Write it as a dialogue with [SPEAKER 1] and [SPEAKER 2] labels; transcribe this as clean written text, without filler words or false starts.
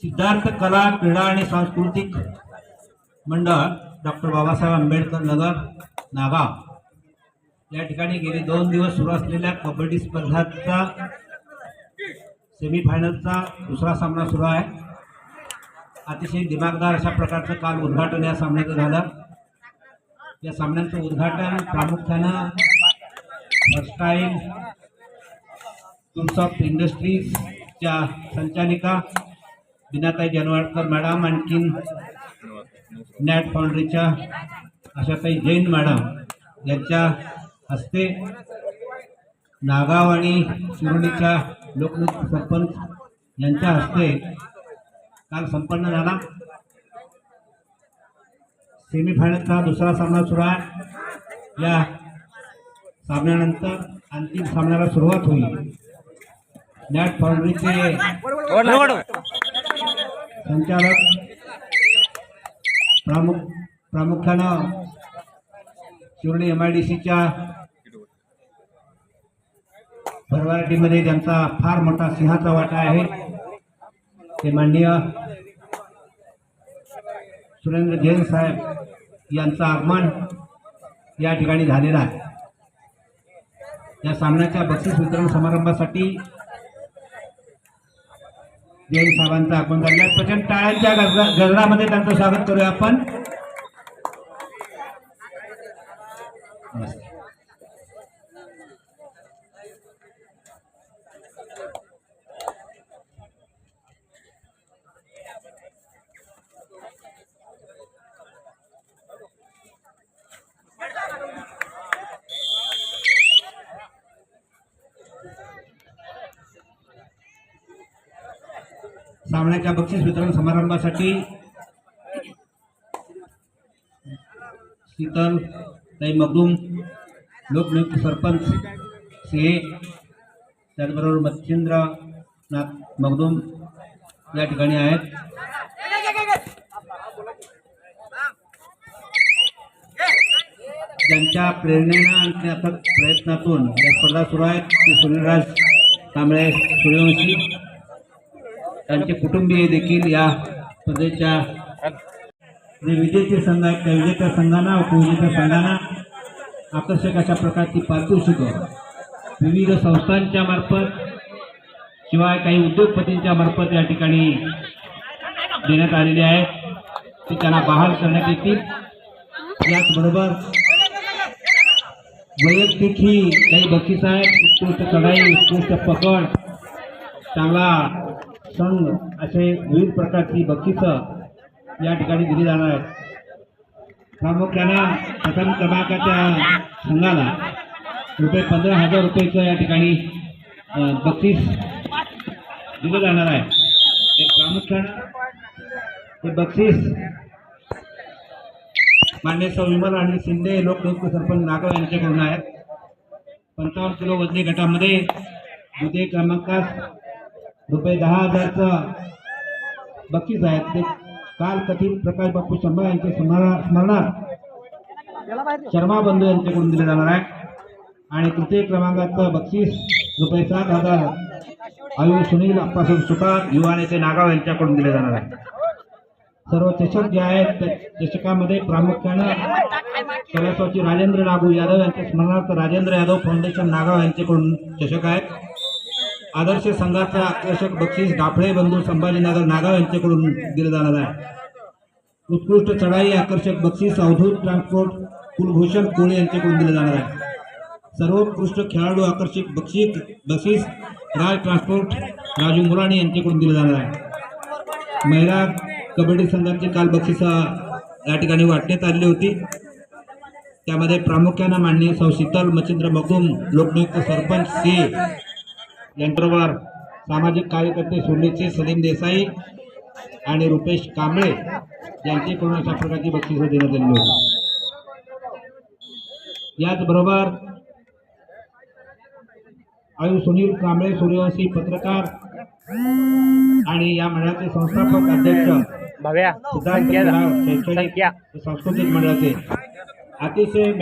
[SPEAKER 1] सिद्धार्थ कला क्रीडा आणि सांस्कृतिक मंडळ डॉक्टर बाबासाहेब आंबेडकर नगर नागाव या ठिकाणी गेले 2 दिवस सुरू असलेल्या कबड्डी स्पर्धांचा सेमीफायनलचा दुसरा सामना सुरू आहे। अतिशय दिमागदार अशा प्रकारचं काल उद्घाटन या सामन्याचं झालं। या सामन्याचं उद्घाटन प्रामुख्यानं फर्स्टाईल टूल्स ऑफ इंडस्ट्रीजच्या संचालिका बिनाताई जनवाडकर मॅडम, आणखीन नॅट फाउंड्रीच्या आशाताई जैन मॅडम यांच्या हस्ते नागाव आणि शिरोलीच्या लोकमुक्त सरपंच यांच्या हस्ते काल संपन्न झाला। सेमीफायनलचा दुसरा सामना सुरू आहे। या सामन्यानंतर अंतिम सामन्याला सुरुवात होईल। नॅट फाउंड्रीचे संचालक प्रामुख्यानं शिरोली MIDCच्या भरभराटीमध्ये ज्यांचा फार मोठा सिंहाचा वाटा आहे ते माननीय सुरेंद्र जैन साहेब यांचं आगमन या ठिकाणी झालेलं आहे। या सामन्याच्या बक्षीस वितरण समारंभासाठी जैन साहेबांचं आगमन झालं आहे। प्रचंड टाळ्यांच्या गजरामध्ये त्यांचं स्वागत करूया आपण। सामन्याच्या बक्षीस वितरण समारंभासाठी शीतल ताई मगदूम लोकनियुक्त सरपंच सिहे, त्याचबरोबर मच्छिंद्रनाथ मगदूम या ठिकाणी आहेत। ज्यांच्या प्रेरणेनं आणि अथक प्रयत्नातून या स्पर्धा सुरू आहेत ते सुनीलराज कांबळे सूर्यवंशी, त्यांचे कुटुंबीय देखील या स्पर्धेच्या जे विजेते संघ आहेत त्या विजेत्या संघांना उपविजेत्या संघांना आकर्षक अशा प्रकारची पारितोषिकं विविध संस्थांच्या मार्फत शिवाय काही उद्योगपतींच्या मार्फत या ठिकाणी देण्यात आलेली आहेत, ती त्यांना बहाल करण्यात येतील। याचबरोबर वैयक्तिक ही काही बक्षीस आहेत, उत्कृष्ट चढाई, उत्कृष्ट पकड, चांगला संघ असे विविध प्रकारची बक्षिसं या ठिकाणी दिली जाणार आहेत। प्रामुख्यानं प्रथम क्रमांकाच्या संघाला रुपये 15,000 रुपयेचं या ठिकाणी बक्षीस दिलं जाणार आहे. हे प्रामुख्यानं हे बक्षीस मान्य सौ विमल आणि शिंदे लोकनियुक्त सरपंच नागाव यांच्याकडून आहेत. 55 किलो वजनी गटामध्ये द्वितीय क्रमांकास रुपये 10,000चं बक्षीस आहे. ते काल कथित प्रकाश बापू शंभर यांच्या स्मरणार्थ शर्मा बंधू यांच्याकडून दिले जाणार आहे. आणि तृतीय क्रमांकाचं बक्षीस रुपये 7,000 आयु सुनील अप्पासाहेब सुतार युवा नेते नागाव यांच्याकडून दिले जाणार आहे. सर्व चषक जे आहेत त्या चषकामध्ये प्रामुख्यानं कलासोची राजेंद्र नागू यादव यांच्या स्मरणार्थ राजेंद्र यादव फाउंडेशन नागाव यांच्याकडून चषक आहेत. आदर्श संघाचं आकर्षक बक्षीस डाफळे बंधू संभाजीनगर नागाव यांच्याकडून दिलं जाणार आहे. उत्कृष्ट चढाई आकर्षक बक्षीस अवधूत ट्रान्सपोर्ट कुलभूषण कोळे यांच्याकडून दिलं जाणार आहे. सर्वोत्कृष्ट खेळाडू आकर्षक बक्षीस राज ट्रान्सपोर्ट राजू मुराणी यांच्याकडून दिलं जाणार आहे. महिला कबड्डी संघाची काल बक्षीस या ठिकाणी वाटण्यात आलेली होती. त्यामध्ये प्रामुख्यानं माननीय सौ शीतल मच्छिंद्र मगदूम लोकनियुक्त सरपंच सी यांच्याबरोबर सामाजिक कार्यकर्ते सोंडेचे सलीम देसाई आणि रुपेश कांबळे यांच्याकडून अशा प्रकारची बक्षिसं देण्यात आलेली होती. याचबरोबर आयु सुनील कांबळे सूर्यवंशी पत्रकार आणि या मंडळाचे संस्थापक अध्यक्ष सिद्धार्थ शैक्षणिक सांस्कृतिक मंडळाचे अतिशय